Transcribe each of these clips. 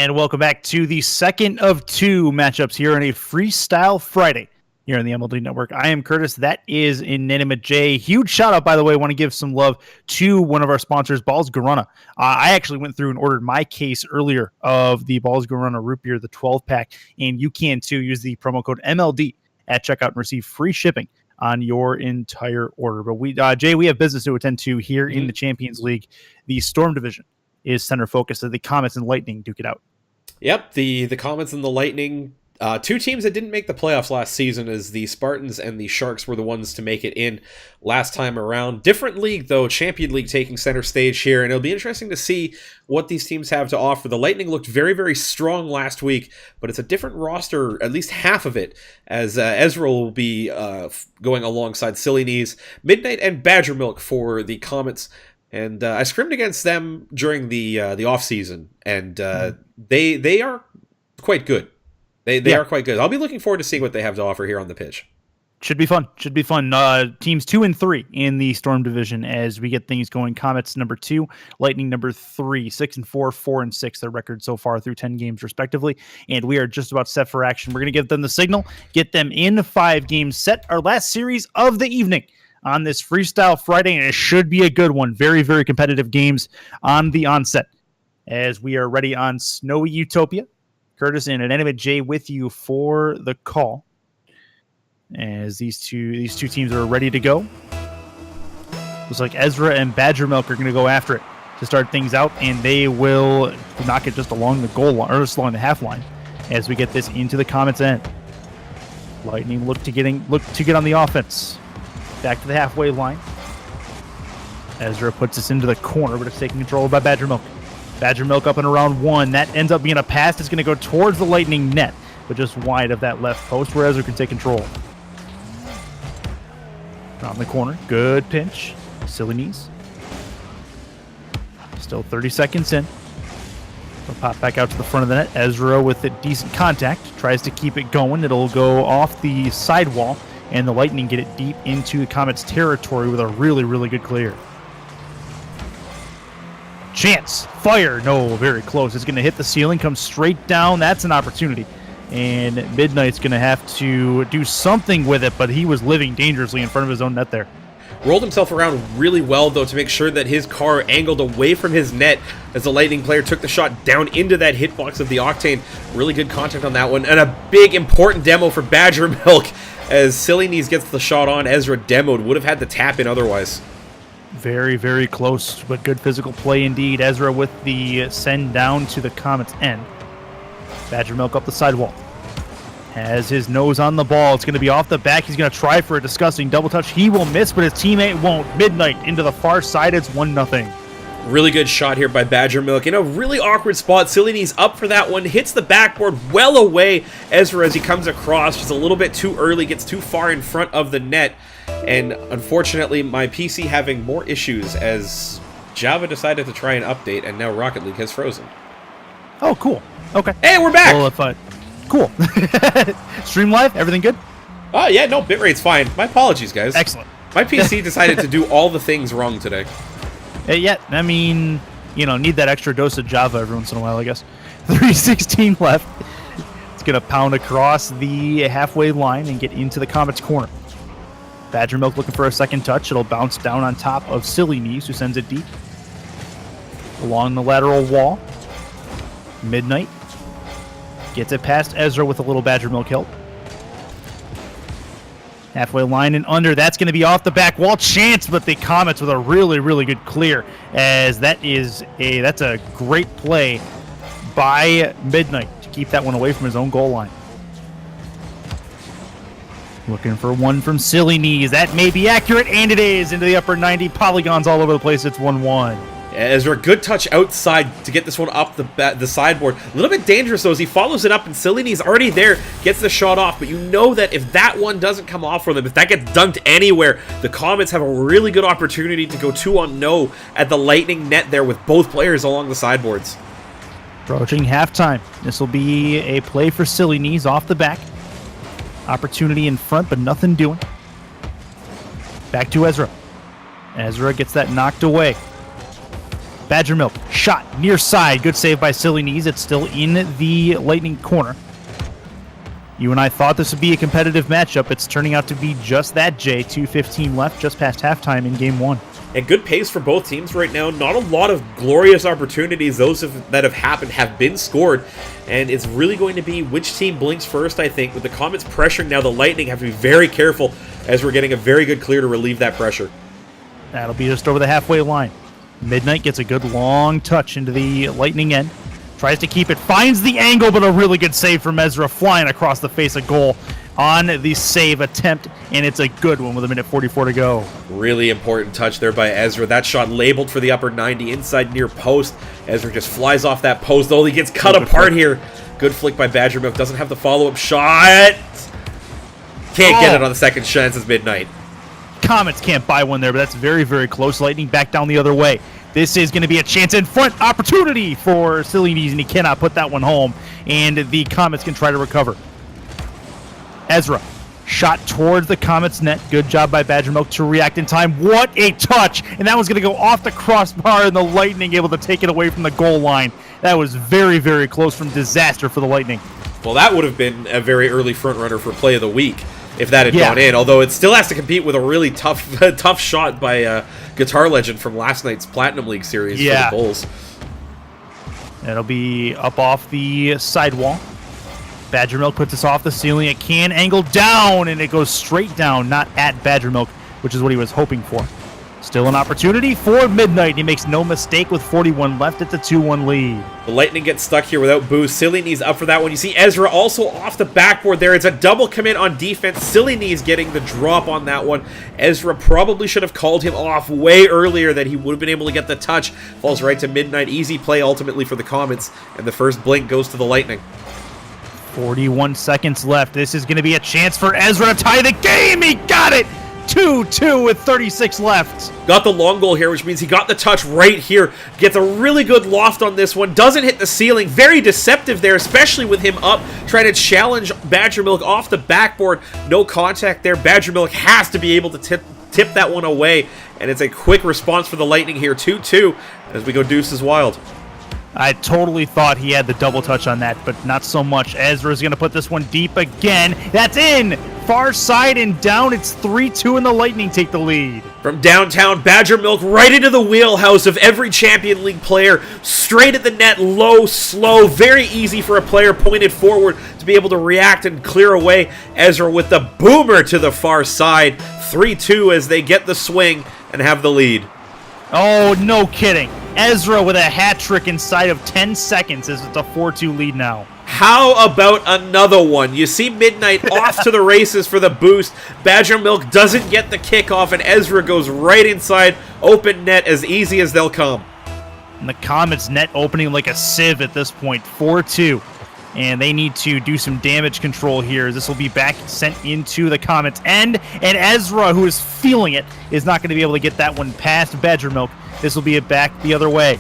And welcome back to the second of two matchups here on a Freestyle Friday here on the MLE Network. I am Curtis. That is Inanimate J. Huge shout out, by the way. I want to give some love to one of our sponsors, Balls Guarana. I actually went through and ordered my case earlier of the Balls Guarana Root Beer, the 12-pack, and you can too. Use the promo code MLD at checkout and receive free shipping on your entire order. But Jay, we have business to attend to here in the Champions League. The Storm Division is center focus of the Comets and Lightning duke it out. Yep, the Comets and the Lightning, two teams that didn't make the playoffs last season, as the Spartans and the Sharks were the ones to make it in last time around. Different league, though, Champion League taking center stage here, and it'll be interesting to see what these teams have to offer. The Lightning looked very, very strong last week, but it's a different roster, at least half of it, as Ezra will be going alongside Silly Knees, Midnight, and Badger Milk for the Comets. And I scrimmed against them during the off season, and they are quite good. They are quite good. I'll be looking forward to seeing what they have to offer here on the pitch. Should be fun. Teams 2 and 3 in the Storm Division as we get things going. Comets number 2, Lightning number 3, 6 and 4, 4 and 6. Their record so far through 10 games respectively. And we are just about set for action. We're going to give them the signal, get them in 5 games set. Our last series of the evening on this Freestyle Friday, and it should be a good one. Very, very competitive games on the onset as we are ready on Snowy Utopia. Curtis and Inanimate J with you for the call as these two teams are ready to go. Looks like Ezra and Badger Milk are going to go after it to start things out, and they will knock it just along the goal line, or just along the half line, as we get this into the Comets' end. Lightning look to get on the offense. Back to the halfway line. Ezra puts this into the corner, but it's taken control by Badger Milk. Badger Milk up and around 1. That ends up being a pass. It's going to go towards the Lightning net, but just wide of that left post where Ezra can take control. Around the corner. Good pinch. Silly Knees. Still 30 seconds in. They'll pop back out to the front of the net. Ezra with a decent contact. Tries to keep it going. It'll go off the sidewall, and the Lightning get it deep into the Comets' territory with a really, really good clear. Chance, fire, no, very close. It's going to hit the ceiling, come straight down. That's an opportunity. And Midnight's going to have to do something with it, but he was living dangerously in front of his own net there. Rolled himself around really well, though, to make sure that his car angled away from his net as the Lightning player took the shot down into that hitbox of the Octane. Really good contact on that one. And a big, important demo for Badger Milk as Silly Knees gets the shot on. Ezra demoed. Would have had the tap in otherwise. Very, very close, but good physical play indeed. Ezra with the send down to the Comets' end. Badger Milk up the sidewall. Has his nose on the ball. It's going to be off the back. He's going to try for a disgusting double touch. He will miss, but his teammate won't. Midnight into the far side. It's 1-0. Really good shot here by Badger Milk. In a really awkward spot, Silly Knees up for that one. Hits the backboard well away. Ezra, as he comes across, just a little bit too early, gets too far in front of the net. And unfortunately, my PC having more issues as Java decided to try an update, and now Rocket League has frozen. Oh, cool. Okay. Hey, we're back! Well, cool. Stream live? Everything good? Oh, yeah, no, bitrate's fine. My apologies, guys. Excellent. My PC decided to do all the things wrong today. Yeah, I mean, need that extra dose of Java every once in a while, I guess. 3:16 left. It's going to pound across the halfway line and get into the Comets' corner. Badger Milk looking for a second touch. It'll bounce down on top of Silly Knees, who sends it deep. Along the lateral wall. Midnight gets it past Ezra with a little Badger Milk help. Halfway line and under. That's going to be off the back wall. Chance, but the Comets with a really, really good clear, as that's a great play by Midnight to keep that one away from his own goal line. Looking for one from Silly Knees. That may be accurate, and it is. Into the upper 90. Polygons all over the place. It's 1-1. Ezra, good touch outside to get this one up the sideboard. A little bit dangerous, though, as he follows it up, and Silly Knees already there, gets the shot off. But you know that if that one doesn't come off for them, if that gets dunked anywhere, the Comets have a really good opportunity to go 2-0 at the Lightning net there with both players along the sideboards. Approaching halftime. This will be a play for Silly Knees off the back. Opportunity in front, but nothing doing. Back to Ezra. Ezra gets that knocked away. Badger Milk, shot near side. Good save by Silly Knees. It's still in the Lightning corner. You and I thought this would be a competitive matchup. It's turning out to be just that, Jay. 2:15 left, just past halftime in game one. And good pace for both teams right now. Not a lot of glorious opportunities. Those that have happened have been scored. And it's really going to be which team blinks first, I think. With the Comets pressuring now, the Lightning have to be very careful as we're getting a very good clear to relieve that pressure. That'll be just over the halfway line. Midnight gets a good long touch into the Lightning end. Tries to keep it, finds the angle, but a really good save from Ezra, flying across the face of goal on the save attempt, and it's a good one with 1:44 to go. Really important touch there by Ezra. That shot labeled for the upper 90, inside near post. Ezra just flies off that post, though he gets cut apart here. Good flick by Badger Milk, doesn't have the follow-up shot. Can't get it on the second chance as Midnight. Comets can't buy one there, but that's very, very close. Lightning back down the other way. This is going to be a chance in front opportunity for Silly Knees, and he cannot put that one home, and the Comets can try to recover. Ezra, shot towards the Comets net. Good job by Badger Milk to react in time. What a touch! And that one's going to go off the crossbar, and the Lightning able to take it away from the goal line. That was very, very close from disaster for the Lightning. Well, that would have been a very early front runner for play of the week if that had gone in, although it still has to compete with a really tough shot by Guitar Legend from last night's Platinum League series for the Bulls. It'll be up off the sidewall. Badger Milk puts this off the ceiling. It can angle down, and it goes straight down, not at Badger Milk, which is what he was hoping for. Still an opportunity for Midnight. He makes no mistake with 41 left. It's a 2-1 lead. The Lightning gets stuck here without boost. Silly Knees up for that one. You see Ezra also off the backboard there. It's a double commit on defense. Silly Knees getting the drop on that one. Ezra probably should have called him off way earlier, that he would have been able to get the touch. Falls right to Midnight. Easy play ultimately for the Comets, and the first blink goes to the Lightning. 41 seconds left. This is going to be a chance for Ezra to tie the game. He got it! 2-2 with 36 left. Got the long goal here, which means he got the touch right here. Gets a really good loft on this one. Doesn't hit the ceiling. Very deceptive there, especially with him up, trying to challenge Badger Milk off the backboard. No contact there. Badger Milk has to be able to tip that one away, and it's a quick response for the Lightning here. 2-2 as we go deuces wild. I totally thought he had the double touch on that, but not so much. Ezra's going to put this one deep again. That's in! Far side and down. It's 3-2, and the Lightning take the lead. From downtown, Badger Milk right into the wheelhouse of every Champion League player. Straight at the net, low, slow. Very easy for a player pointed forward to be able to react and clear away. Ezra with the boomer to the far side. 3-2 as they get the swing and have the lead. Oh, no kidding. Ezra with a hat trick inside of 10 seconds as it's a 4-2 lead now. How about another one? You see Midnight off to the races for the boost. Badger Milk doesn't get the kickoff, and Ezra goes right inside. Open net as easy as they'll come. And the Comets net opening like a sieve at this point. 4-2. And they need to do some damage control here. This will be back sent into the Comets end. And Ezra, who is feeling it, is not going to be able to get that one past Badger Milk. This will be it back the other way.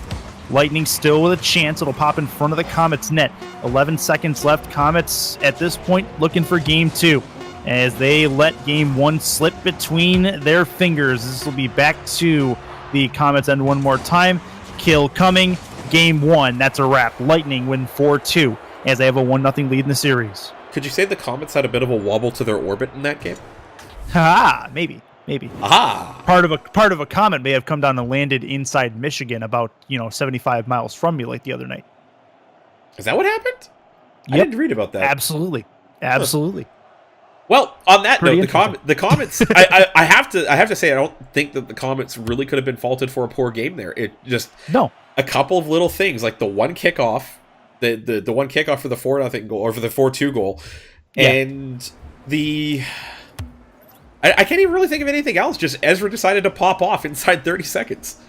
Lightning still with a chance. It'll pop in front of the Comets net. 11 seconds left. Comets, at this point, looking for game two, as they let game one slip between their fingers. This will be back to the Comets end one more time. Kill coming. Game one. That's a wrap. Lightning win 4-2. As they have a 1-0 lead in the series. Could you say the Comets had a bit of a wobble to their orbit in that game? Maybe. Aha! Part of a comet may have come down and landed inside Michigan, about 75 miles from me, like the other night. Is that what happened? Yep. I didn't read about that. Absolutely. Well, on that Pretty note, the Comets. I have to say, I don't think that the Comets really could have been faulted for a poor game there. It just a couple of little things, like the one kickoff. The one kickoff for the 4-0 goal, or for the 4-2 goal, and I can't even really think of anything else. Just Ezra decided to pop off inside 30 seconds.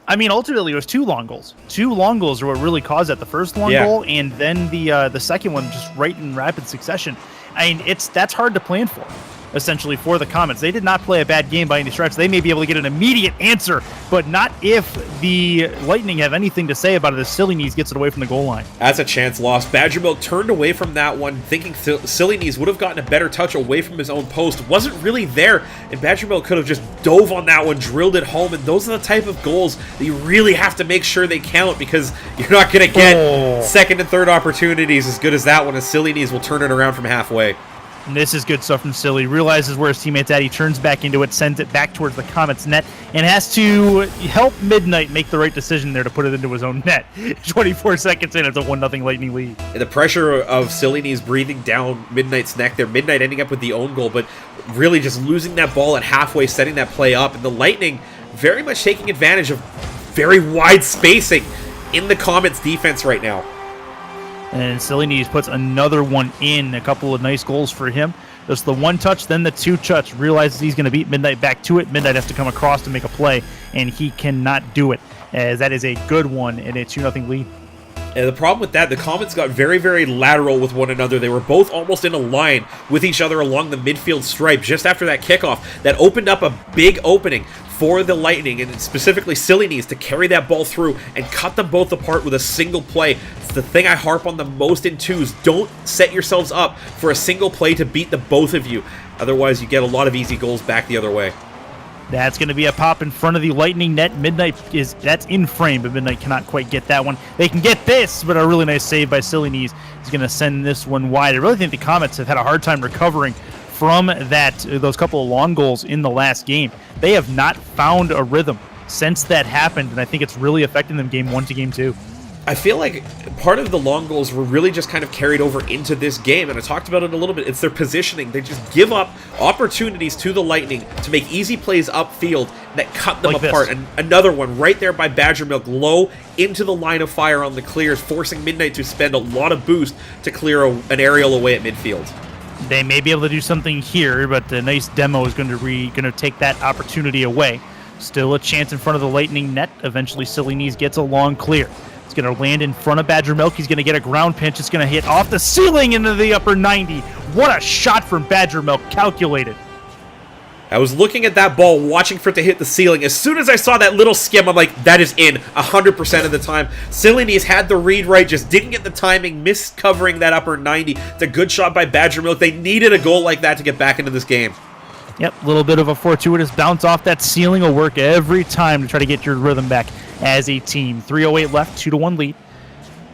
I mean, ultimately, it was 2 long goals. 2 long goals are what really caused that. The first long goal, and then the second one, just right in rapid succession. I mean, that's hard to plan for. essentially, for the Comets. They did not play a bad game by any stretch. They may be able to get an immediate answer, but not if the Lightning have anything to say about it as Silly Knees gets it away from the goal line. That's a chance lost. Badger Milk turned away from that one, thinking Silly Knees would have gotten a better touch away from his own post. Wasn't really there, and Badger Milk could have just dove on that one, drilled it home, and those are the type of goals that you really have to make sure they count, because you're not going to get second and third opportunities as good as that one, as Silly Knees will turn it around from halfway. And this is good stuff from Silly. Realizes where his teammate's at. He turns back into it, sends it back towards the Comets net, and has to help Midnight make the right decision there to put it into his own net. 24 seconds in, it's a 1-0 Lightning lead. And the pressure of Silly Knees breathing down Midnight's neck there. Midnight ending up with the own goal, but really just losing that ball at halfway, setting that play up. And the Lightning very much taking advantage of very wide spacing in the Comets' defense right now. And Silly Knees puts another one in. A couple of nice goals for him. Just the one touch, then the two touch. Realizes he's going to beat Midnight back to it. Midnight has to come across to make a play, and he cannot do it, as that is a good one and a 2-0 lead. And the problem with that, the Comets got very, very lateral with one another. They were both almost in a line with each other along the midfield stripe just after that kickoff. That opened up a big opening for the Lightning, and specifically Silly Knees, to carry that ball through and cut them both apart with a single play. It's the thing I harp on the most in twos. Don't set yourselves up for a single play to beat the both of you. Otherwise, you get a lot of easy goals back the other way. That's going to be a pop in front of the Lightning net. Midnight that's in frame, but Midnight cannot quite get that one. They can get this, but a really nice save by Silly Knees is going to send this one wide. I really think the Comets have had a hard time recovering from those couple of long goals in the last game. They have not found a rhythm since that happened, and I think it's really affecting them game 1 to game 2. I feel like part of the long goals were really just kind of carried over into this game, and I talked about it a little bit. It's their positioning. They just give up opportunities to the Lightning to make easy plays upfield that cut them apart. And another one right there by Badger Milk, low into the line of fire on the clears, forcing Midnight to spend a lot of boost to clear an aerial away at midfield. They may be able to do something here, but the nice demo is going to take that opportunity away. Still a chance in front of the Lightning net. Eventually, Silly Knees gets a long clear. It's going to land in front of Badger Milk. He's going to get a ground pinch. It's going to hit off the ceiling into the upper 90. What a shot from Badger Milk. Calculated. I was looking at that ball, watching for it to hit the ceiling. As soon as I saw that little skim, I'm like, that is in 100% of the time. Silly Knees had the read right, just didn't get the timing, missed covering that upper 90. It's a good shot by Badger Milk. They needed a goal like that to get back into this game. Yep, a little bit of a fortuitous bounce off that ceiling will work every time to try to get your rhythm back as a team. 3:08 left, 2-1 lead.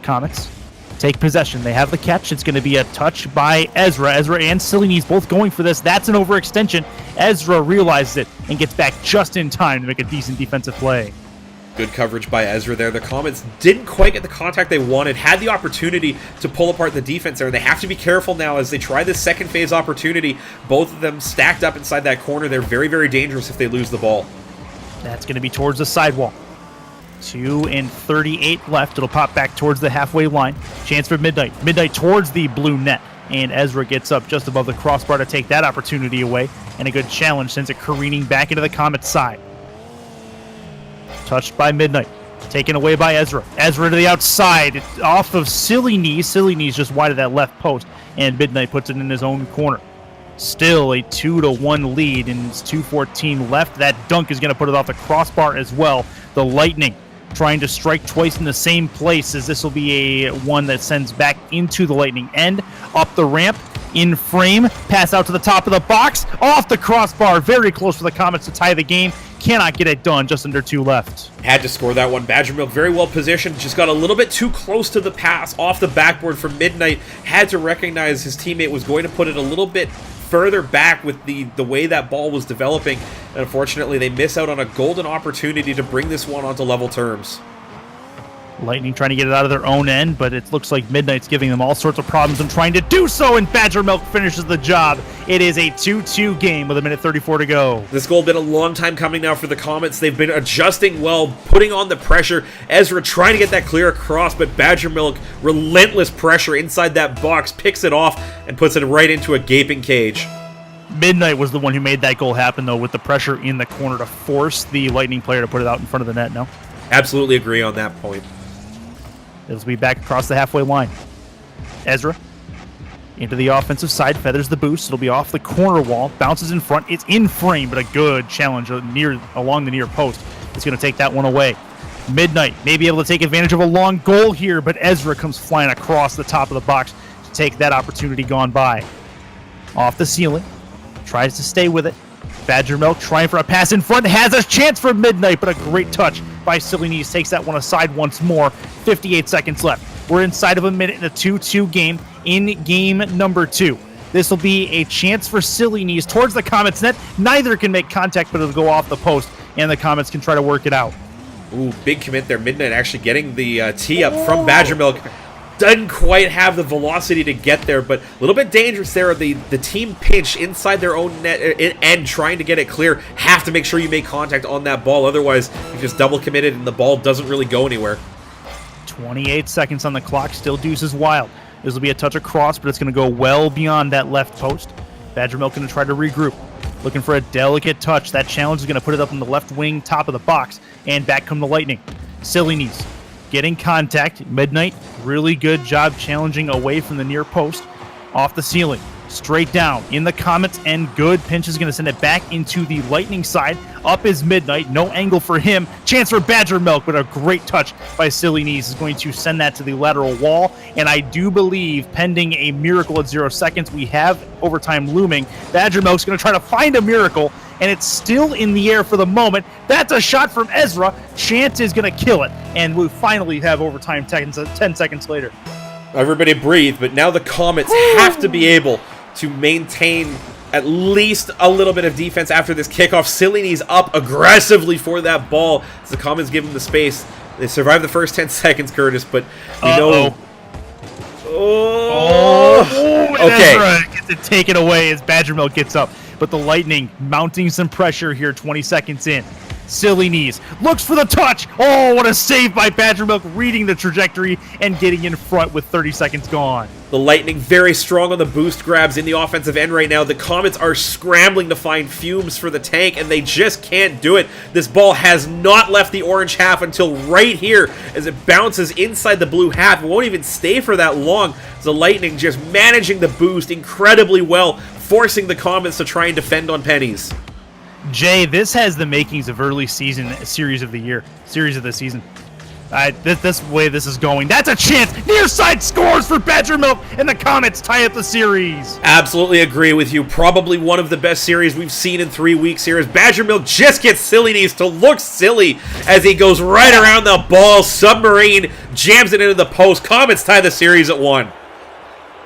Comets take possession. They have the catch. It's going to be a touch by Ezra. Ezra and Silly Knees both going for this. That's an overextension. Ezra realizes it and gets back just in time to make a decent defensive play. Good coverage by Ezra there. The Comets didn't quite get the contact they wanted, had the opportunity to pull apart the defense there. They have to be careful now as they try this second phase opportunity. Both of them stacked up inside that corner. They're very, very dangerous if they lose the ball. That's going to be towards the sidewall. 2:38 left. It'll pop back towards the halfway line. Chance for Midnight. Midnight towards the blue net. And Ezra gets up just above the crossbar to take that opportunity away. And a good challenge sends it careening back into the Comets' side. Touched by Midnight. Taken away by Ezra. Ezra to the outside. It's off of Silly Knees. Silly Knees just wide of that left post. And Midnight puts it in his own corner. Still a 2-1 lead, and it's 2:14 left. That dunk is going to put it off the crossbar as well. The Lightning trying to strike twice in the same place, as this will be a one that sends back into the Lightning end. Up the ramp, in frame, pass out to the top of the box, off the crossbar. Very close for the Comets to tie the game. Cannot get it done, just under 2 left. Had to score that one. Badger Milk very well positioned, just got a little bit too close to the pass off the backboard from Midnight. Had to recognize his teammate was going to put it a little bit further back with the way that ball was developing. And unfortunately, they miss out on a golden opportunity to bring this one onto level terms. Lightning trying to get it out of their own end, but it looks like Midnight's giving them all sorts of problems and trying to do so, and Badger Milk finishes the job. It is a 2-2 game with 1:34 to go. This goal has been a long time coming now for the Comets. They've been adjusting well, putting on the pressure. Ezra trying to get that clear across, but Badger Milk, relentless pressure inside that box, picks it off and puts it right into a gaping cage. Midnight was the one who made that goal happen, though, with the pressure in the corner to force the Lightning player to put it out in front of the net, no? Absolutely agree on that point. It'll be back across the halfway line. Ezra Into the offensive side, feathers the boost. It'll be off the corner wall, bounces in front. It's in frame, but a good challenge along the near post. It's going to take that one away. Midnight may be able to take advantage of a long goal here, but Ezra comes flying across the top of the box to take that opportunity gone by. Off the ceiling, tries to stay with it. Badger Milk trying for a pass in front, has a chance for Midnight, but a great touch by Silly Knees takes that one aside once more. 58 seconds left. We're inside of a minute in a 2-2 game in game number 2. This will be a chance for Silly Knees towards the Comets net. Neither can make contact, but it'll go off the post, and the Comets can try to work it out. Ooh, big commit there. Midnight actually getting the tee up from Badger Milk. Doesn't quite have the velocity to get there, but a little bit dangerous there. The team pinch inside their own net and trying to get it clear. Have to make sure you make contact on that ball. Otherwise, you just double committed and the ball doesn't really go anywhere. 28 seconds on the clock. Still deuces wild. This will be a touch across, but it's going to go well beyond that left post. Badger Milk going to try to regroup. Looking for a delicate touch. That challenge is going to put it up on the left wing, top of the box, and back come the Lightning. Silly Knees getting contact. Midnight, really good job challenging away from the near post. Off the ceiling, straight down in the Comets, and good pinch is going to send it back into the Lightning side. Up is Midnight, no angle for him. Chance for Badger Milk, but a great touch by Silly Knees is going to send that to the lateral wall. And I do believe, pending a miracle at 0 seconds, we have overtime looming. Badger Milk's going to try to find a miracle, and it's still in the air for the moment. That's a shot from Ezra. Chance is going to kill it, and we finally have overtime 10 seconds later. Everybody breathe, but now the Comets have to be able to maintain at least a little bit of defense after this kickoff. Silly Knees up aggressively for that ball as the Comets give them the space. They survive the first 10 seconds, Curtis, but we know... Okay. Ezra gets it taken away as Badger Milk gets up. But the Lightning mounting some pressure here 20 seconds in. Silly Knees looks for the touch. Oh, what a save by Badger Milk, reading the trajectory and getting in front with 30 seconds gone. The Lightning very strong on the boost grabs in the offensive end right now. The Comets are scrambling to find fumes for the tank, and they just can't do it. This ball has not left the orange half until right here as it bounces inside the blue half. It won't even stay for that long. The Lightning just managing the boost incredibly well, forcing the Comets to try and defend on pennies. Jay, this has the makings of early season series of the season. This way this is going. That's a chance. Near side scores for Badger Milk, and the Comets tie up the series. Absolutely agree with you. Probably one of the best series we've seen in 3 weeks here as Badger Milk just gets Silly Knees to look silly as he goes right around the ball. Submarine jams it into the post. Comets tie the series at 1.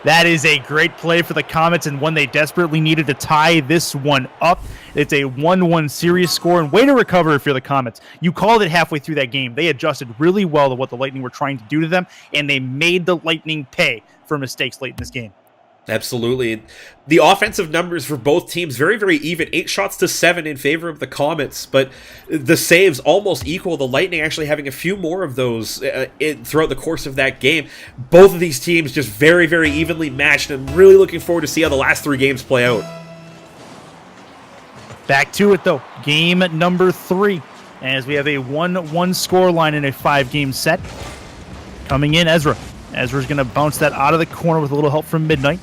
That is a great play for the Comets and one they desperately needed to tie this one up. It's a 1-1 series score, and way to recover if you're the Comets. You called it halfway through that game. They adjusted really well to what the Lightning were trying to do to them, and they made the Lightning pay for mistakes late in this game. Absolutely. The offensive numbers for both teams very, very even. 8 shots to 7 in favor of the Comets, but the saves almost equal. The Lightning actually having a few more of those throughout the course of that game. Both of these teams just very, very evenly matched, and really looking forward to see how the last 3 games play out. Back to it, though. Game number 3, as we have a 1-1 scoreline in a 5-game set. Coming in, Ezra. Ezra's going to bounce that out of the corner with a little help from Midnight.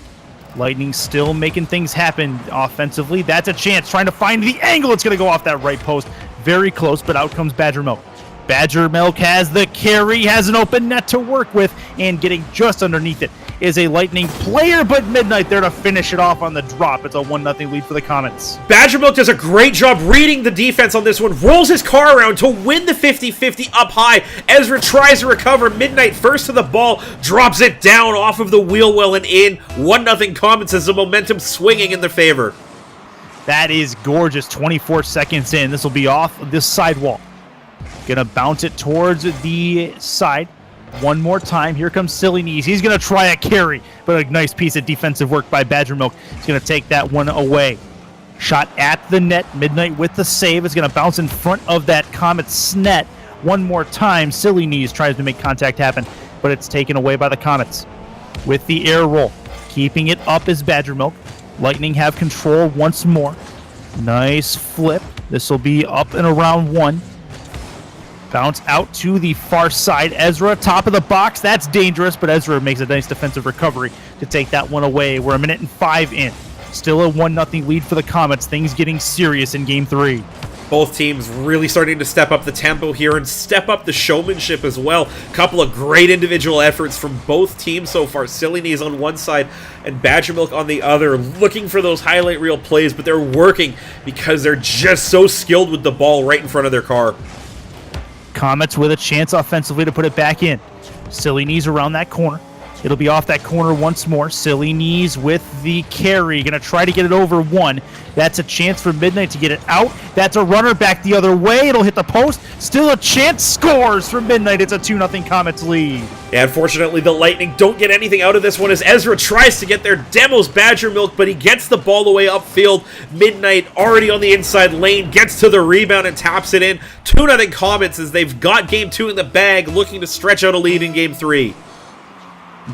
Lightning still making things happen offensively. That's a chance, trying to find the angle. It's going to go off that right post. Very close, but out comes Badger Milk. Badger Milk has the carry, has an open net to work with, and getting just underneath it is a Lightning player, but Midnight there to finish it off on the drop. It's a 1-0 lead for the Comets. Badger Milk does a great job reading the defense on this one, rolls his car around to win the 50-50 up high. Ezra tries to recover. Midnight first to the ball, drops it down off of the wheel well and in. 1-0 Comets as the momentum swinging in their favor. That is gorgeous. 24 seconds in. This will be off this sidewall. Gonna bounce it towards the side. One more time. Here comes Silly Knees. He's going to try a carry, but a nice piece of defensive work by Badger Milk. He's going to take that one away. Shot at the net. Midnight with the save. It's going to bounce in front of that Comets net. One more time. Silly Knees tries to make contact happen, but it's taken away by the Comets. With the air roll. Keeping it up is Badger Milk. Lightning have control once more. Nice flip. This will be up and around 1. Bounce out to the far side. Ezra, top of the box. That's dangerous, but Ezra makes a nice defensive recovery to take that one away. We're 1:05 in. Still a 1-0 lead for the Comets. Things getting serious in Game 3. Both teams really starting to step up the tempo here and step up the showmanship as well. Couple of great individual efforts from both teams so far. Silly Knees on one side and Badger Milk on the other, looking for those highlight reel plays, but they're working because they're just so skilled with the ball right in front of their car. Comets with a chance offensively to put it back in. Silly Knees around that corner. It'll be off that corner once more. Silly Knees with the carry. Going to try to get it over one. That's a chance for Midnight to get it out. That's a runner back the other way. It'll hit the post. Still a chance. Scores for Midnight. It's a 2-0 Comets lead. Yeah, unfortunately, the Lightning don't get anything out of this one as Ezra tries to get their demos Badger Milk, but he gets the ball away upfield. Midnight already on the inside lane, gets to the rebound and taps it in. 2-0 Comets as they've got Game 2 in the bag, looking to stretch out a lead in Game 3.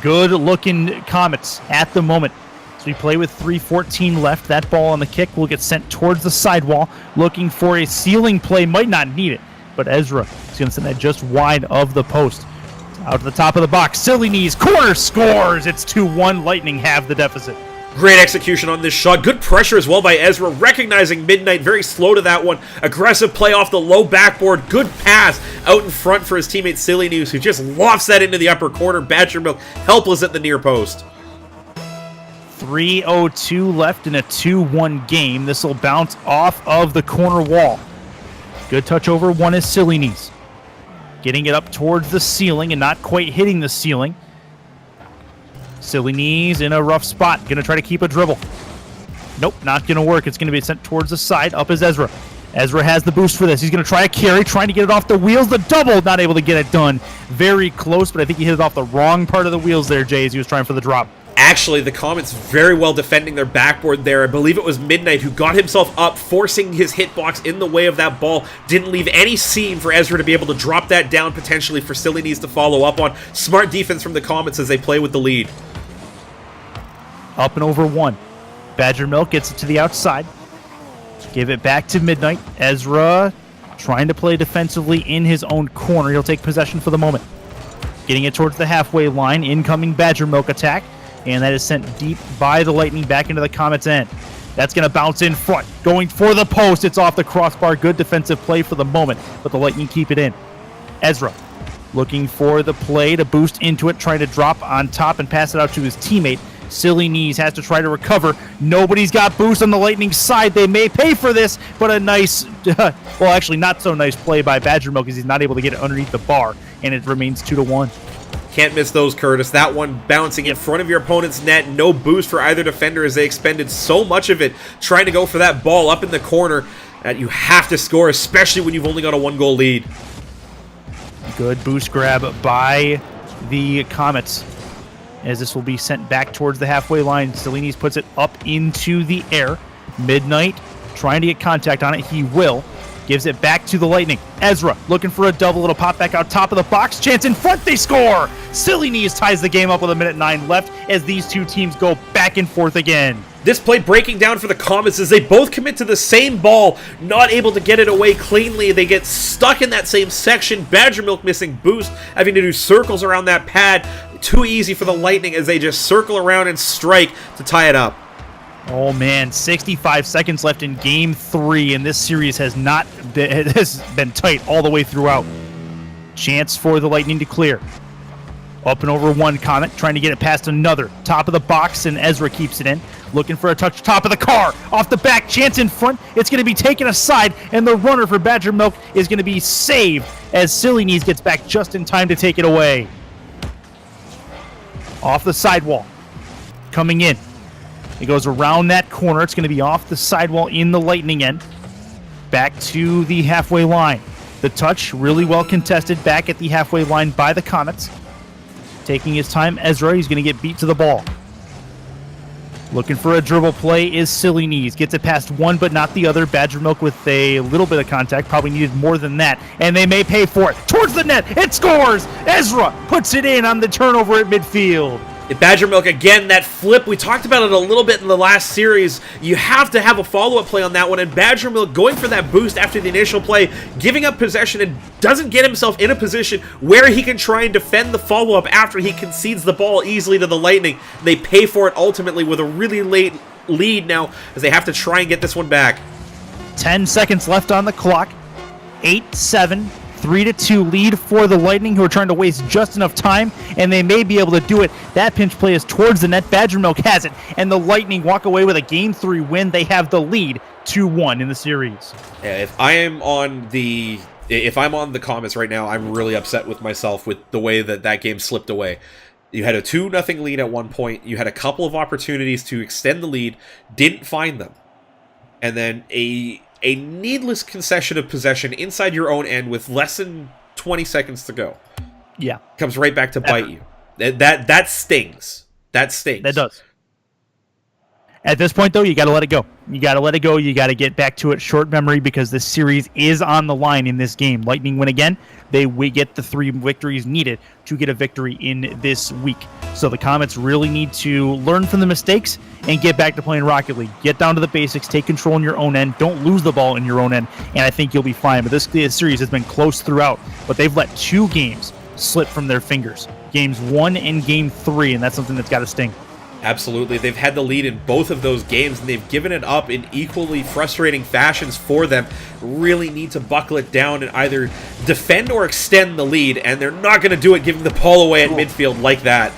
Good looking Comets at the moment. So we play with 3:14 left. That ball on the kick will get sent towards the sidewall. Looking for a ceiling play. Might not need it, but Ezra is going to send that just wide of the post. Out to the top of the box. Silly Knees. Corner scores. It's 2-1. Lightning have the deficit. Great execution on this shot. Good pressure as well by Ezra, recognizing Midnight, very slow to that one. Aggressive play off the low backboard. Good pass out in front for his teammate Silly News, who just lofts that into the upper corner. Badger Milk helpless at the near post. 3:02 left in a 2-1 game. This will bounce off of the corner wall. Good touch over one is Silly Knees. Getting it up towards the ceiling and not quite hitting the ceiling. Silly Knees in a rough spot. Going to try to keep a dribble. Nope, not going to work. It's going to be sent towards the side. Up is Ezra. Ezra has the boost for this. He's going to try a carry, trying to get it off the wheels. The double, not able to get it done. Very close, but I think he hit it off the wrong part of the wheels there, Jay, as he was trying for the drop. Actually, the Comets very well defending their backboard there. I believe it was Midnight who got himself up, forcing his hitbox in the way of that ball. Didn't leave any seam for Ezra to be able to drop that down, potentially for Silly Knees to follow up on. Smart defense from the Comets as they play with the lead. Up and over one. Badger Milk gets it to the outside. Give it back to Midnight. Ezra trying to play defensively in his own corner. He'll take possession for the moment. Getting it towards the halfway line. Incoming Badger Milk attack. And that is sent deep by the Lightning back into the Comets' end. That's going to bounce in front. Going for the post. It's off the crossbar. Good defensive play for the moment, but the Lightning keep it in. Ezra looking for the play to boost into it, trying to drop on top and pass it out to his teammate. Silly Knees has to try to recover. Nobody's got boost on the Lightning side. They may pay for this, but a nice, well, actually not so nice play by Badger Milk because he's not able to get it underneath the bar, and it remains 2-1. Can't miss those, Curtis. That one bouncing in front of your opponent's net. No boost for either defender as they expended so much of it trying to go for that ball up in the corner that you have to score, especially when you've only got a 1-goal lead. Good boost grab by the Comets as this will be sent back towards the halfway line. Silly Knees puts it up into the air. Midnight trying to get contact on it. He will. Gives it back to the Lightning. Ezra looking for a double. It'll pop back out top of the box. Chance in front. They score. Silly Knees ties the game up with 1:09 left as these two teams go back and forth again. This play breaking down for the Comets as they both commit to the same ball, not able to get it away cleanly. They get stuck in that same section. Badger Milk missing boost, having to do circles around that pad. Too easy for the Lightning as they just circle around and strike to tie it up. Oh man, 65 seconds left in Game 3, and this series has been tight all the way throughout. Chance for the Lightning to clear. Up and over one Comet, trying to get it past another. Top of the box, and Ezra keeps it in. Looking for a touch, top of the car. Off the back, Chance in front. It's going to be taken aside, and the runner for Badger Milk is going to be saved as Silly Knees gets back just in time to take it away. Off the sidewall. Coming in. It goes around that corner. It's going to be off the sidewall in the Lightning end. Back to the halfway line. The touch, really well contested back at the halfway line by the Comets. Taking his time, Ezra. He's going to get beat to the ball. Looking for a dribble play is Silly Knees. Gets it past one, but not the other. Badger Milk with a little bit of contact. Probably needed more than that. And they may pay for it. Towards the net. It scores! Ezra puts it in on the turnover at midfield. Badger Milk, again, that flip, we talked about it a little bit in the last series. You have to have a follow-up play on that one, and Badger Milk going for that boost after the initial play, giving up possession, and doesn't get himself in a position where he can try and defend the follow-up after he concedes the ball easily to the Lightning. They pay for it ultimately with a really late lead now, as they have to try and get this one back. 10 seconds left on the clock. 8-7. 3-2 lead for the Lightning, who are trying to waste just enough time, and they may be able to do it. That pinch play is towards the net. Badger Milk has it, and the Lightning walk away with a Game 3 win. They have the lead 2-1 in the series. Yeah, if I'm on the Comets right now, I'm really upset with myself with the way that game slipped away. You had a 2-0 lead at one point. You had a couple of opportunities to extend the lead, didn't find them. And then a needless concession of possession inside your own end with less than 20 seconds to go. Yeah. Comes right back to bite you. That stings. That stings. That does. At this point, though, you got to let it go. You got to let it go. You got to get back to it short memory, because this series is on the line in this game. Lightning win again. We get the 3 victories needed to get a victory in this week. So the Comets really need to learn from the mistakes and get back to playing Rocket League. Get down to the basics. Take control in your own end. Don't lose the ball in your own end, and I think you'll be fine. But this series has been close throughout, but they've let 2 games slip from their fingers. Games 1 and Game 3, and that's something that's got to sting. Absolutely. They've had the lead in both of those games, and they've given it up in equally frustrating fashions for them. Really need to buckle it down and either defend or extend the lead, and they're not going to do it giving the ball away at midfield like that.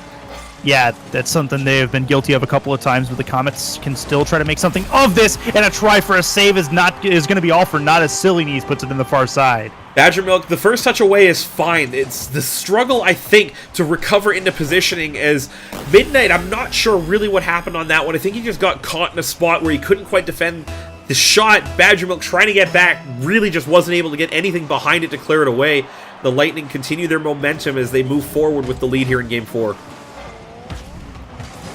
Yeah, that's something they have been guilty of a couple of times, but the Comets can still try to make something of this, and a try for a save is going to be all for not, as Silly Knees puts it in the far side. Badger Milk, the first touch away is fine. It's the struggle, I think, to recover into positioning as Midnight. I'm not sure really what happened on that one. I think he just got caught in a spot where he couldn't quite defend the shot. Badger Milk trying to get back, really just wasn't able to get anything behind it to clear it away. The Lightning continue their momentum as they move forward with the lead here in Game 4.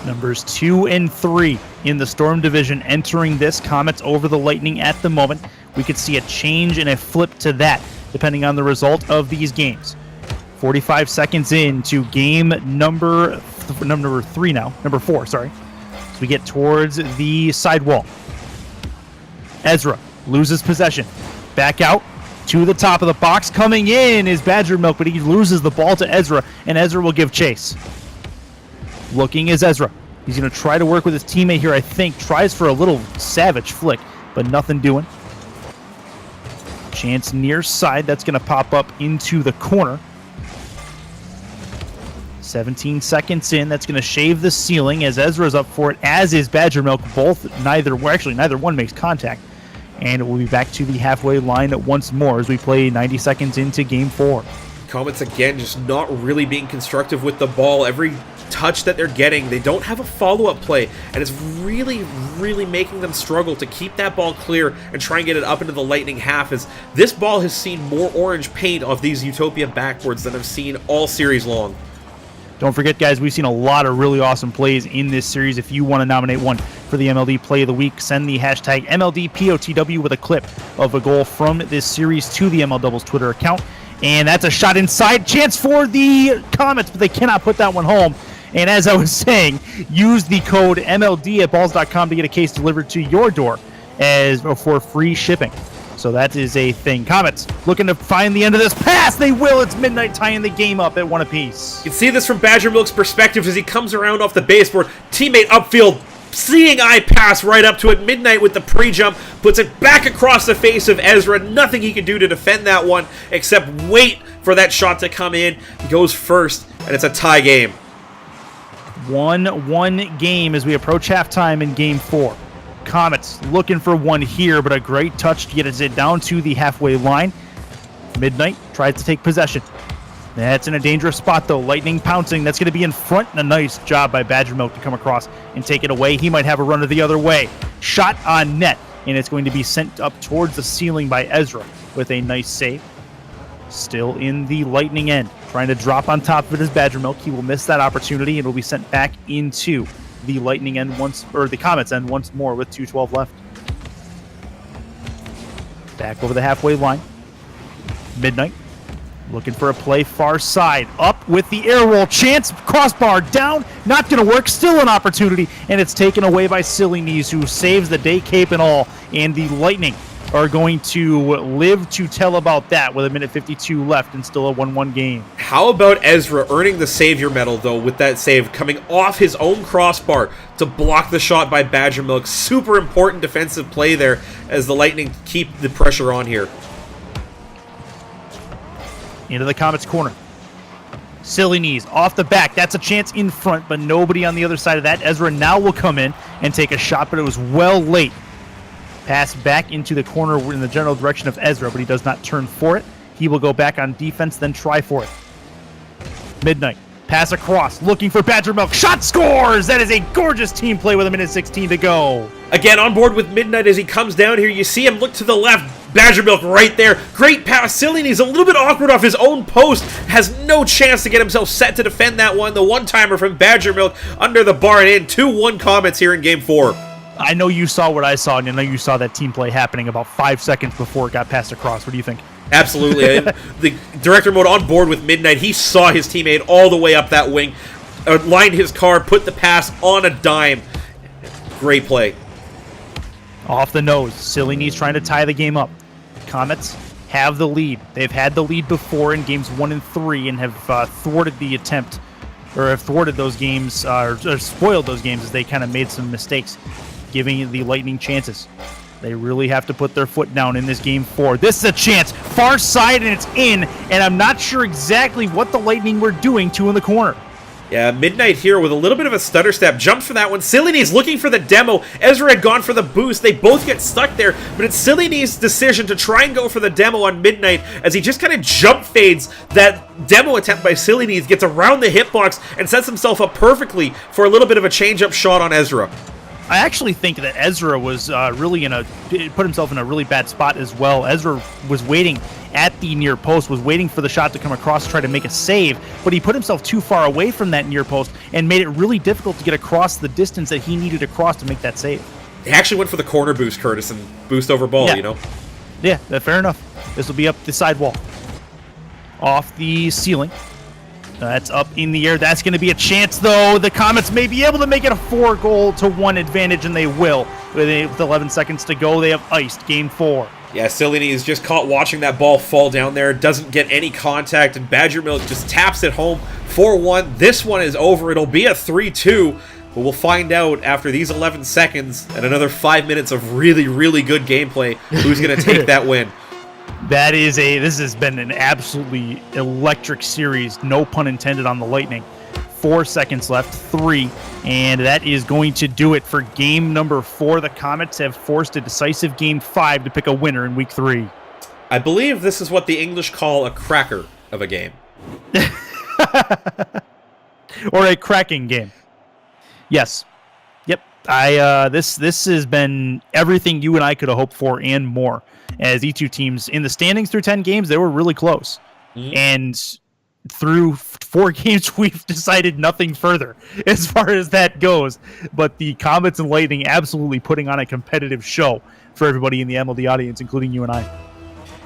Numbers 2 and 3 in the Storm Division entering this. Comets over the Lightning at the moment. We could see a change and a flip to that, depending on the result of these games. 45 seconds into game number 4, sorry. So we get towards the sidewall. Ezra loses possession. Back out to the top of the box. Coming in is Badger Milk, but he loses the ball to Ezra, and Ezra will give chase. Looking is Ezra. He's going to try to work with his teammate here, I think. Tries for a little savage flick, but nothing doing. Chance near side. That's going to pop up into the corner. 17 seconds in. That's going to shave the ceiling as Ezra's up for it, as is Badger Milk. Neither one makes contact. And it will be back to the halfway line once more as we play 90 seconds into Game 4. Comets, again, just not really being constructive with the ball. Every touch that they're getting, they don't have a follow-up play, and it's really, really making them struggle to keep that ball clear and try and get it up into the Lightning half, as this ball has seen more orange paint off these Utopia backboards than I've seen all series long. Don't forget, guys, we've seen a lot of really awesome plays in this series. If you want to nominate one for the MLD Play of the Week, send the hashtag MLDPOTW with a clip of a goal from this series to the ML Doubles Twitter account. And that's a shot inside. Chance for the Comets, but they cannot put that one home. And as I was saying, use the code MLD at balls.com to get a case delivered to your door for free shipping. So that is a thing. Comets looking to find the end of this pass. They will. It's Midnight tying the game up at 1 apiece. You can see this from Badger Milk's perspective as he comes around off the baseboard. Teammate upfield, seeing eye pass right up to it. Midnight with the pre-jump, puts it back across the face of Ezra. Nothing he can do to defend that one except wait for that shot to come in. He goes first, and it's a tie game. 1-1 game as we approach halftime in Game 4. Comets looking for one here, but a great touch to get it down to the halfway line. Midnight tries to take possession. That's in a dangerous spot, though. Lightning pouncing. That's going to be in front, and a nice job by Badger Milk to come across and take it away. He might have a runner the other way. Shot on net, and it's going to be sent up towards the ceiling by Ezra with a nice save. Still in the Lightning end. Trying to drop on top of it is Badger Milk. He will miss that opportunity, and will be sent back into the Lightning end the Comets end once more with 2:12 left. Back over the halfway line. Midnight Looking for a play far side. Up with the air roll. Chance. Crossbar down. Not going to work. Still an opportunity. And it's taken away by Silly Knees, who saves the day, cape and all. And the Lightning are going to live to tell about that with 1:52 left and still a 1-1 game. How about Ezra earning the Savior medal, though, with that save, coming off his own crossbar to block the shot by Badger Milk. Super important defensive play there as the Lightning keep the pressure on here. Into the Comets corner. Silly Knees off the back. That's a chance in front, but nobody on the other side of that. Ezra now will come in and take a shot, but it was well late. Pass back into the corner in the general direction of Ezra, but he does not turn for it. He will go back on defense, then try for it. Midnight. Pass across, looking for Badger Milk. Shot scores! That is a gorgeous team play with 1:16 to go. Again, on board with Midnight as he comes down here. You see him look to the left. Badger Milk right there. Great pass. Silly Knees a little bit awkward off his own post. Has no chance to get himself set to defend that one. The one-timer from Badger Milk under the bar and in. 2-1 Comets here in Game 4. I know you saw what I saw, and I know you saw that team play happening about 5 seconds before it got passed across. What do you think? Absolutely. The director mode on board with Midnight. He saw his teammate all the way up that wing, lined his car, put the pass on a dime. Great play. Off the nose. Silly Knees trying to tie the game up. Comets have the lead. They've had the lead before in games 1 and 3 and have thwarted the attempt, or have thwarted those games, or spoiled those games as they kind of made some mistakes, giving the Lightning chances. They really have to put their foot down in this Game 4. This is a chance. Far side, and it's in. And I'm not sure exactly what the Lightning were doing, 2 in the corner. Yeah, Midnight here with a little bit of a stutter step. Jumps for that one. Silly Knees looking for the demo. Ezra had gone for the boost. They both get stuck there. But it's Silly Knees' decision to try and go for the demo on Midnight as he just kind of jump fades that demo attempt by Silly Knees. Gets around the hitbox and sets himself up perfectly for a little bit of a change-up shot on Ezra. I actually think that Ezra was really put himself in a really bad spot as well. Ezra was waiting at the near post, was waiting for the shot to come across to try to make a save, but he put himself too far away from that near post and made it really difficult to get across the distance that he needed to cross to make that save. He actually went for the corner boost, Curtis, and boost over ball, you know? Yeah, fair enough. This will be up the sidewall. Off the ceiling. That's up in the air. That's going to be a chance, though. The Comets may be able to make it a 4-1 advantage, and they will. With 11 seconds to go, they have iced Game 4. Yeah, Silly Knees just caught watching that ball fall down there. Doesn't get any contact, and Badger Milk just taps it home. 4-1. This one is over. It'll be a 3-2, but we'll find out after these 11 seconds and another 5 minutes of really, really good gameplay who's going to take that win. This has been an absolutely electric series, no pun intended on the Lightning. 4 seconds left, 3, and that is going to do it for game number 4. The Comets have forced a decisive game 5 to pick a winner in week 3. I believe this is what the English call a cracker of a game. Or a cracking game. Yes. Yep. This has been everything you and I could have hoped for and more. As these two teams in the standings through 10 games, they were really close. Mm-hmm. And through 4 games, we've decided nothing further as far as that goes. But the Comets and Lightning absolutely putting on a competitive show for everybody in the MLD audience, including you and I.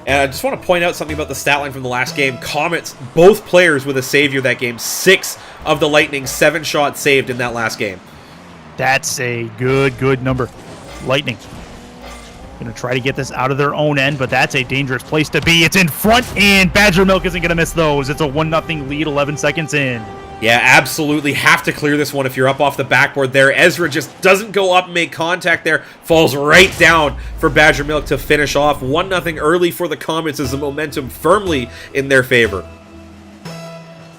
And I just want to point out something about the stat line from the last game. Comets, both players with a savior that game. 6 of the Lightning, 7 shots saved in that last game. That's a good number. Lightning going to try to get this out of their own end, but that's a dangerous place to be. It's in front, and Badger Milk isn't going to miss those. It's a 1-0 lead, 11 seconds in. Yeah, absolutely. Have to clear this one if you're up off the backboard there. Ezra just doesn't go up and make contact there. Falls right down for Badger Milk to finish off. 1-0 early for the Comets as the momentum firmly in their favor.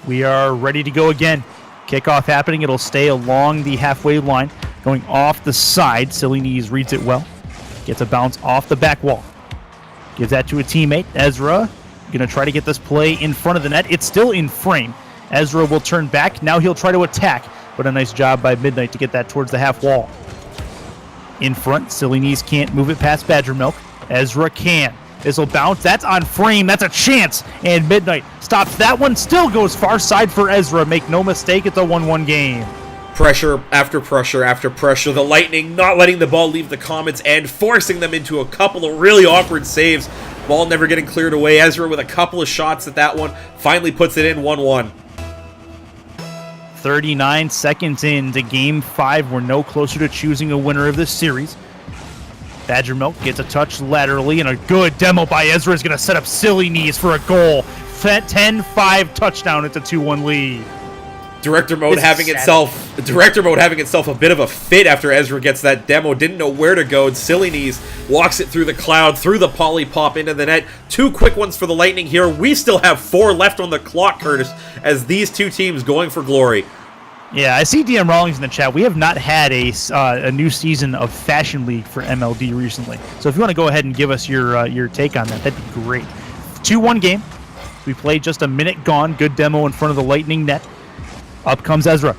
We are ready to go again. Kickoff happening. It'll stay along the halfway line, going off the side. Silly Knees reads it well. Gets a bounce off the back wall. Gives that to a teammate. Ezra going to try to get this play in front of the net. It's still in frame. Ezra will turn back. Now he'll try to attack, but a nice job by Midnight to get that towards the half wall. In front, Silly Knees can't move it past Badger Milk. Ezra can. This will bounce. That's on frame. That's a chance. And Midnight stops that one. Still goes far side for Ezra. Make no mistake, it's a 1-1 game. Pressure after pressure after pressure. The Lightning not letting the ball leave the Comets and forcing them into a couple of really awkward saves. Ball never getting cleared away. Ezra with a couple of shots at that one. Finally puts it in 1-1. 39 seconds into Game 5. We're no closer to choosing a winner of this series. Badger Milk gets a touch laterally, and a good demo by Ezra is going to set up Silly Knees for a goal. 10-5 touchdown. It's a 2-1 lead. Director mode having itself a bit of a fit after Ezra gets that demo. Didn't know where to go. And Silly Knees walks it through the cloud, through the poly pop into the net. 2 quick ones for the Lightning here. We still have 4 left on the clock, Curtis, as these 2 teams going for glory. Yeah, I see DM Rawlings in the chat. We have not had a new season of Fashion League for MLD recently. So if you want to go ahead and give us your take on that, that'd be great. 2-1 game. We played just a minute gone. Good demo in front of the Lightning net. Up comes Ezra.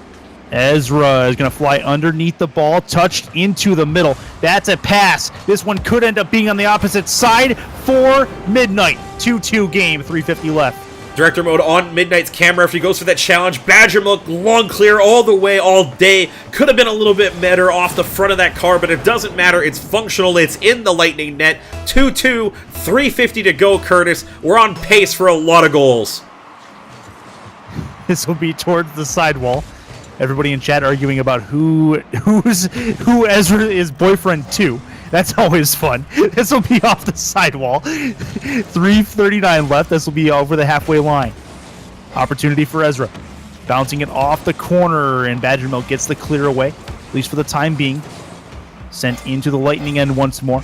Ezra is going to fly underneath the ball, touched into the middle. That's a pass. This one could end up being on the opposite side for Midnight. 2-2 game, 3:50 left. Director mode on Midnight's camera after he goes for that challenge. Badger Milk long clear all the way, all day. Could have been a little bit better off the front of that car, but it doesn't matter. It's functional. It's in the Lightning net. 2-2, 3:50 to go, Curtis. We're on pace for a lot of goals. This will be towards the sidewall. Everybody in chat arguing about who Ezra is boyfriend to. That's always fun. This will be off the sidewall. 3:39 left. This will be over the halfway line. Opportunity for Ezra. Bouncing it off the corner, and Badger Milk gets the clear away, at least for the time being. Sent into the Lightning end once more.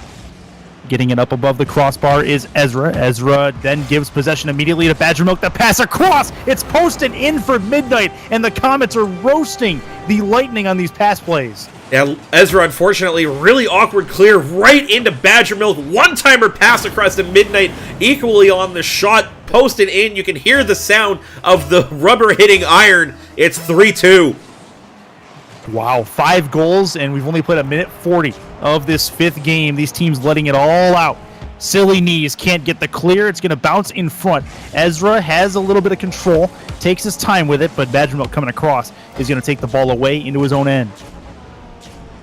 Getting it up above the crossbar is Ezra. Ezra then gives possession immediately to Badger Milk. The pass across. It's posted in for Midnight, and the Comets are roasting the Lightning on these pass plays. Yeah, Ezra, unfortunately, really awkward clear right into Badger Milk. One-timer pass across to Midnight, equally on the shot, posted in. You can hear the sound of the rubber hitting iron. It's 3-2. Wow, 5 goals, and we've only played a minute 40 of this 5th game. These teams letting it all out. Silly Knees can't get the clear. It's going to bounce in front. Ezra has a little bit of control, takes his time with it, but Badger Milk coming across is going to take the ball away into his own end.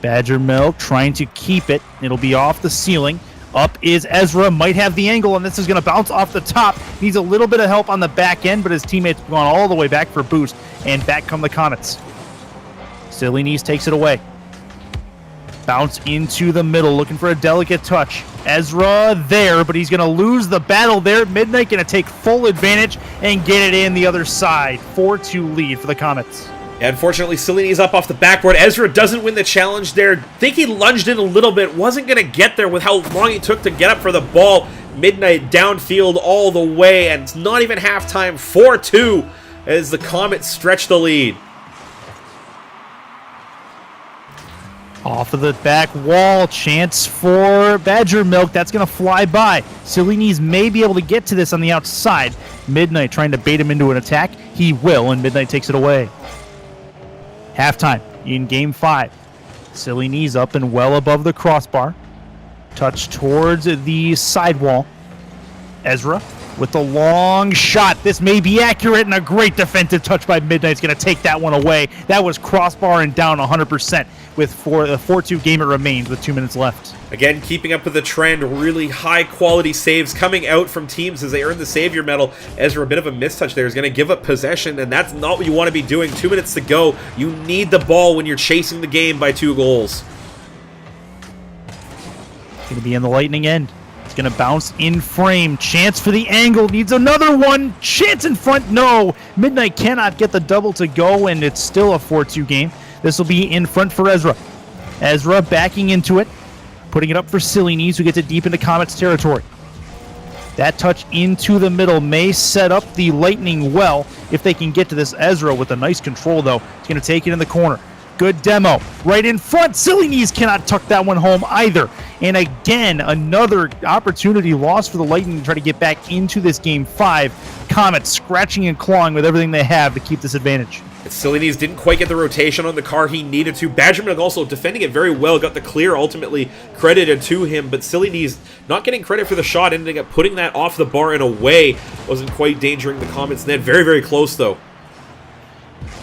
Badger Milk trying to keep it. It'll be off the ceiling. Up is Ezra, might have the angle, and this is going to bounce off the top. Needs a little bit of help on the back end, but his teammates gone all the way back for a boost, and back come the Comets. Silly Knees takes it away. Bounce into the middle, looking for a delicate touch. Ezra there, but he's going to lose the battle there. Midnight going to take full advantage and get it in the other side. 4-2 lead for the Comets. Yeah, unfortunately, Silly Knees up off the backboard. Ezra doesn't win the challenge there. Think he lunged in a little bit. Wasn't going to get there with how long he took to get up for the ball. Midnight downfield all the way, and it's not even halftime. 4-2 as the Comets stretch the lead. Off of the back wall, chance for Badger Milk. That's going to fly by. Silly Knees may be able to get to this on the outside. Midnight trying to bait him into an attack. He will, and Midnight takes it away. Halftime in Game 5. Silly Knees up and well above the crossbar. Touch towards the sidewall. Ezra with the long shot. This may be accurate, and a great defensive touch by Midnight's going to take that one away. That was crossbar and down 100% with the 4-2 game it remains with 2 minutes left. Again, keeping up with the trend, really high-quality saves coming out from teams as they earn the Savior medal. Ezra, a bit of a mistouch there, is going to give up possession, and that's not what you want to be doing. 2 minutes to go. You need the ball when you're chasing the game by 2 goals. Going to be in the Lightning end. It's going to bounce in frame. Chance for the angle. Needs another one. Chance in front. No. Midnight cannot get the double to go, and it's still a 4-2 game. This will be in front for Ezra. Ezra backing into it. Putting it up for Silly Knees, who gets it deep into Comets territory. That touch into the middle may set up the Lightning well if they can get to this. Ezra with a nice control, though. He's going to take it in the corner. Good demo. Right in front. Silly Knees cannot tuck that one home either. And again, another opportunity lost for the Lightning to try to get back into this Game 5. Comets scratching and clawing with everything they have to keep this advantage. Silly Knees didn't quite get the rotation on the car he needed to. Badger Milk also defending it very well. Got the clear ultimately credited to him. But Silly Knees not getting credit for the shot. Ending up putting that off the bar and away. Wasn't quite endangering the Comets net. Very, very close though.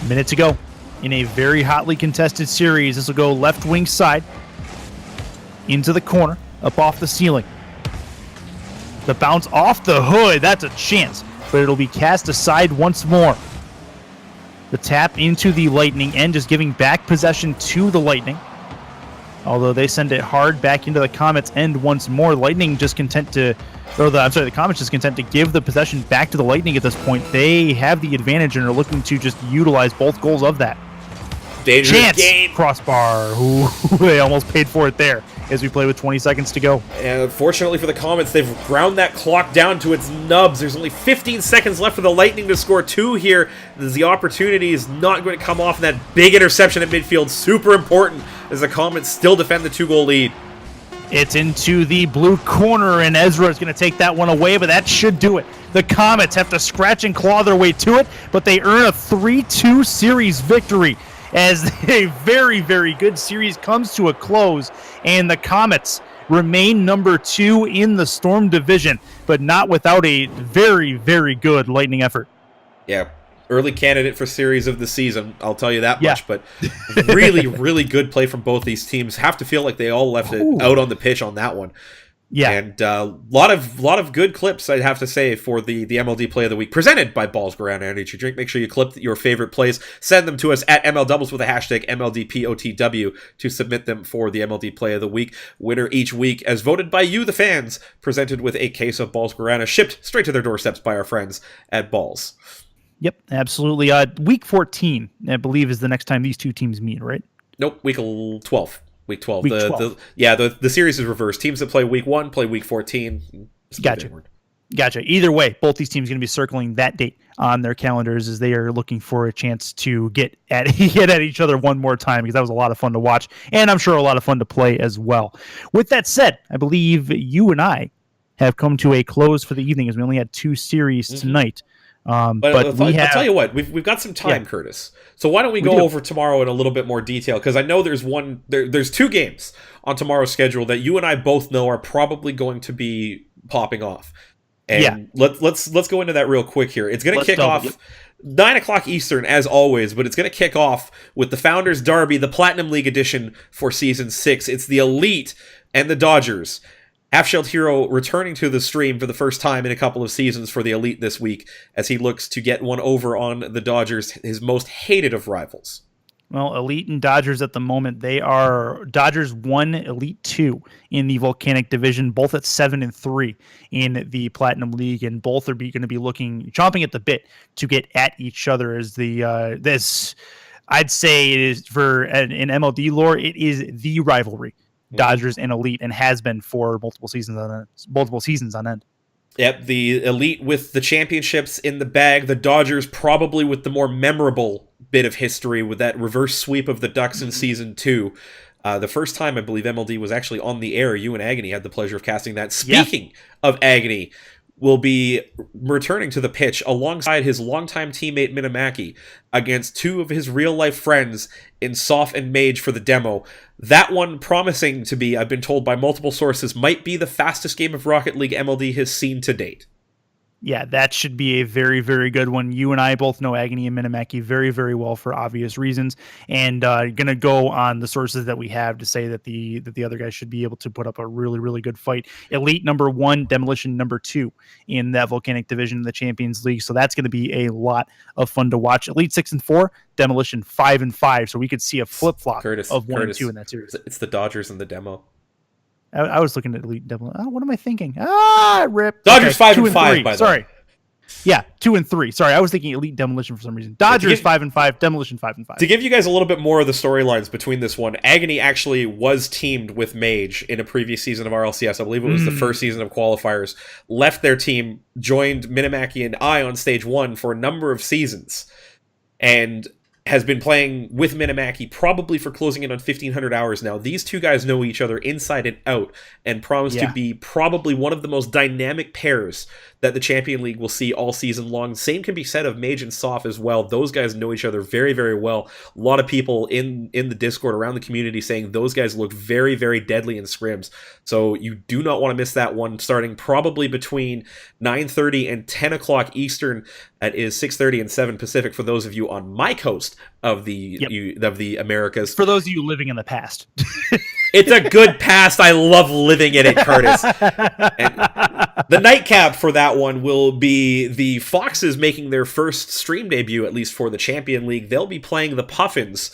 Minute to go. in a very hotly contested series. This will go left wing side into the corner, up off the ceiling. The bounce off the hood, that's a chance, but it'll be cast aside once more. The tap into the Lightning end, just giving back possession to the Lightning. Although they send it hard back into the Comets end once more. Lightning just content to, the Comets just content to give the possession back to the Lightning at this point. They have the advantage and are looking to just utilize both goals of that. Dangerous Chance game. Crossbar. Ooh, they almost paid for it there as we play with 20 seconds to go. And fortunately for the Comets, they've ground that clock down to its nubs. There's only 15 seconds left for the Lightning to score 2 here. The opportunity is not going to come off, and that big interception at midfield, super important as the Comets still defend the 2-goal lead. It's into the blue corner, and Ezra is going to take that one away, but that should do it. The Comets have to scratch and claw their way to it, but they earn a 3-2 series victory as a very, very good series comes to a close, and the Comets remain number 2 in the Storm division, but not without a very, very good Lightning effort. Yeah, early candidate for series of the season, I'll tell you that much, but really, really good play from both these teams. Have to feel like they all left it out on the pitch on that one. Yeah, and lot of good clips, I'd have to say, for the MLD Play of the Week presented by Balls Ground Energy Drink. Make sure you clip your favorite plays, send them to us at ML Doubles with the hashtag MLDPOTW to submit them for the MLD Play of the Week. Winner each week, as voted by you, the fans, presented with a case of Balls Guarana, shipped straight to their doorsteps by our friends at Balls. Yep, absolutely. Week 14, I believe, is the next time these two teams meet, right? Nope, week 12. Week 12. Week 12. The series is reversed. Teams that play week 1 play week 14. Gotcha. Either way, both these teams are going to be circling that date on their calendars as they are looking for a chance to get at each other one more time, because that was a lot of fun to watch, and I'm sure a lot of fun to play as well. With that said, I believe you and I have come to a close for the evening, as we only had 2 series tonight. But I'll tell you what, we've got some time, Curtis. So why don't we go over tomorrow in a little bit more detail? Because I know there's 2 games on tomorrow's schedule that you and I both know are probably going to be popping off. And let's go into that real quick here. It's going to kick off 9 o'clock Eastern, as always, but it's going to kick off with the Founders Derby, the Platinum League edition for Season 6. It's the Elite and the Dodgers. Half-Shelled Hero returning to the stream for the first time in a couple of seasons for the Elite this week, as he looks to get one over on the Dodgers, his most hated of rivals. Well, Elite and Dodgers at the moment, they are Dodgers 1, Elite 2 in the Volcanic division, both at 7-3 in the Platinum League, and both are going to be chomping at the bit to get at each other as this, I'd say it is for in MLD lore, it is the rivalry. Dodgers and Elite, and has been for multiple seasons on end. Yep, the Elite with the championships in the bag, the Dodgers probably with the more memorable bit of history with that reverse sweep of the Ducks in Season 2. The first time I believe MLD was actually on the air, you and Agony had the pleasure of casting that. Speaking of Agony, will be returning to the pitch alongside his longtime teammate Minamaki against 2 of his real-life friends in Soph and Mage for the demo. That one promising to be, I've been told by multiple sources, might be the fastest game of Rocket League MLD has seen to date. Yeah, that should be a very, very good one. You and I both know Agony and Minamaki very, very well for obvious reasons, and going to go on the sources that we have to say that the other guys should be able to put up a really, really good fight. Elite number 1, Demolition number 2 in that Volcanic division in the Champions League, so that's going to be a lot of fun to watch. Elite 6-4, Demolition 5-5, so we could see a flip-flop of 1 and 2 in that series. It's the Dodgers and the demo. I was looking at Elite Devil. Oh, what am I thinking? Rip. Dodgers 5-5, by the way. Sorry. Yeah, 2-3. Sorry, I was thinking Elite Demolition for some reason. Dodgers 5-5, Demolition 5-5. To give you guys a little bit more of the storylines between this one, Agony actually was teamed with Mage in a previous season of RLCS. I believe it was the first season of qualifiers. Left their team, joined Minamaki and I on Stage 1 for a number of seasons, and has been playing with Minamaki probably for closing in on 1,500 hours now. These 2 guys know each other inside and out, and promise to be probably one of the most dynamic pairs that the Champion League will see all season long. Same can be said of Mage and Soph as well. Those guys know each other very, very well. A lot of people in the Discord around the community saying those guys look very, very deadly in scrims. So you do not want to miss that one, starting probably between 9:30 and 10 o'clock Eastern. That is 6:30 and 7 Pacific for those of you on my coast coast of the Americas. For those of you living in the past. It's a good past. I love living in it, Curtis. And the nightcap for that one will be the Foxes making their first stream debut, at least for the Champion League. They'll be playing the Puffins.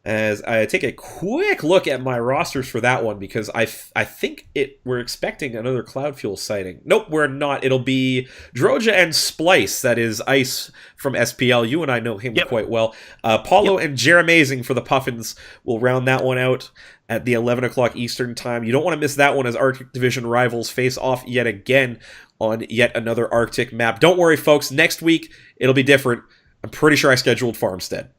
As I take a quick look at my rosters for that one, because I think we're expecting another Cloud Fuel sighting. Nope, we're not. It'll be Droja and Splice, that is Ice from SPL. You and I know him quite well. Paulo and Jeremazing for the Puffins will round that one out at the 11 o'clock Eastern time. You don't want to miss that one as Arctic Division rivals face off yet again on yet another Arctic map. Don't worry, folks. Next week, it'll be different. I'm pretty sure I scheduled Farmstead.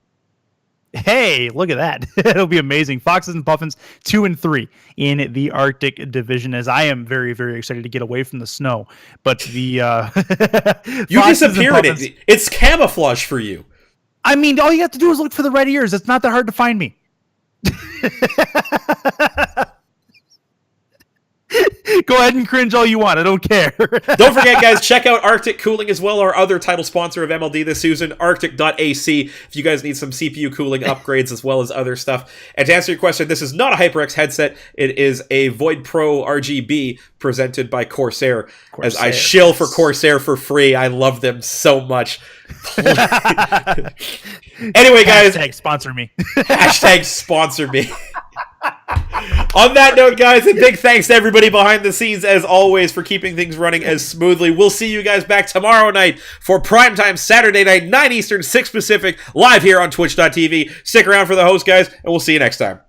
Hey, look at that. It'll be amazing. Foxes and Puffins 2 and 3 in the Arctic Division, as I am very, very excited to get away from the snow. But the you disappear in it. It's camouflage for you. I mean, all you have to do is look for the red ears. It's not that hard to find me. Go ahead and cringe all you want. I don't care. Don't forget, guys, check out Arctic Cooling as well, our other title sponsor of MLD this season, Arctic.ac, if you guys need some CPU cooling upgrades as well as other stuff. And to answer your question, this is not a HyperX headset. It is a Void Pro RGB presented by Corsair. As I shill for Corsair for free. I love them so much. Anyway, guys. Hashtag sponsor me. Hashtag sponsor me. On that note, guys, a big thanks to everybody behind the scenes, as always, for keeping things running as smoothly. We'll see you guys back tomorrow night for primetime Saturday night, 9 Eastern, 6 Pacific, live here on Twitch.tv. Stick around for the host, guys, and we'll see you next time.